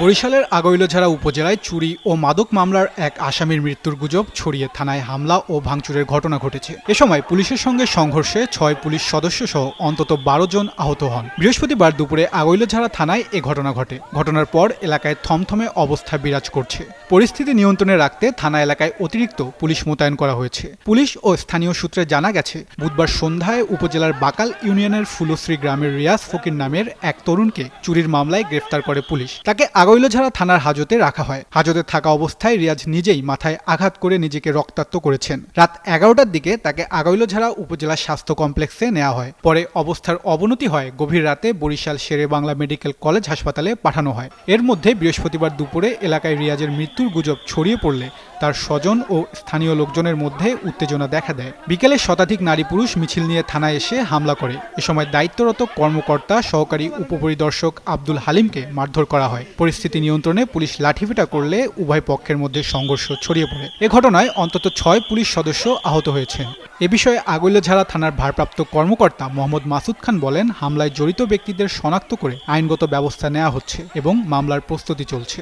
বরিশালের আগৈলঝাড়া উপজেলায় চুরি ও মাদক মামলার এক আসামির মৃত্যুর গুজব ছড়িয়ে থানায় হামলা ও ভাঙচুরের ঘটনা ঘটেছে। এ সময় পুলিশের সঙ্গে সংঘর্ষে ৬ পুলিশ সদস্য সহ অন্তত ১২ জন আহত হন। বৃহস্পতিবার দুপুরে আগৈলঝাড়া থানায় এ ঘটনা ঘটে। ঘটনার পর এলাকায় থমথমে অবস্থা বিরাজ করছে। পরিস্থিতি নিয়ন্ত্রণে রাখতে থানা এলাকায় অতিরিক্ত পুলিশ মোতায়েন করা হয়েছে। পুলিশ ও স্থানীয় সূত্রে জানা গেছে, বুধবার সন্ধ্যায় উপজেলার বাকাল ইউনিয়নের ফুলশ্রী গ্রামের রিয়াজ ফকির নামের এক তরুণকে চুরির মামলায় গ্রেফতার করে পুলিশ। তাকে আগৈলঝাড়া থানার হাজতে রাখা হয়। হাজতে থাকা অবস্থায় রিয়াজ নিজেই মাথায় আঘাত করে নিজেকে রক্তাক্ত করেছেন। রাত ১১টার দিকে তাকে আগৈলঝাড়া উপজেলা স্বাস্থ্য কমপ্লেক্সে নেওয়া হয়। পরে অবস্থার অবনতি হয় গভীর রাতে বরিশাল শেরে বাংলা মেডিকেল কলেজ হাসপাতালে পাঠানো হয়। এর মধ্যে বৃহস্পতিবার দুপুরে এলাকায় রিয়াজের মৃত্যুর গুজব ছড়িয়ে পড়লে তার স্বজন ও স্থানীয় লোকজনের মধ্যে উত্তেজনা দেখা দেয়। বিকেলে শতাধিক নারী পুরুষ মিছিল নিয়ে থানায় এসে হামলা করে। এ সময় দায়িত্বরত কর্মকর্তা সহকারী উপপরিদর্শক আব্দুল হালিমকে মারধর করা হয়। পরিস্থিতি নিয়ন্ত্রণে পুলিশ লাঠিপেটা করলে উভয় পক্ষের মধ্যে সংঘর্ষ ছড়িয়ে পড়ে। এ ঘটনায় অন্তত ৬ পুলিশ সদস্য আহত হয়েছেন। এ বিষয়ে আগৈলঝাড়া থানার ভারপ্রাপ্ত কর্মকর্তা মোহাম্মদ মাসুদ খান বলেন, হামলায় জড়িত ব্যক্তিদের শনাক্ত করে আইনগত ব্যবস্থা নেওয়া হচ্ছে এবং মামলার প্রস্তুতি চলছে।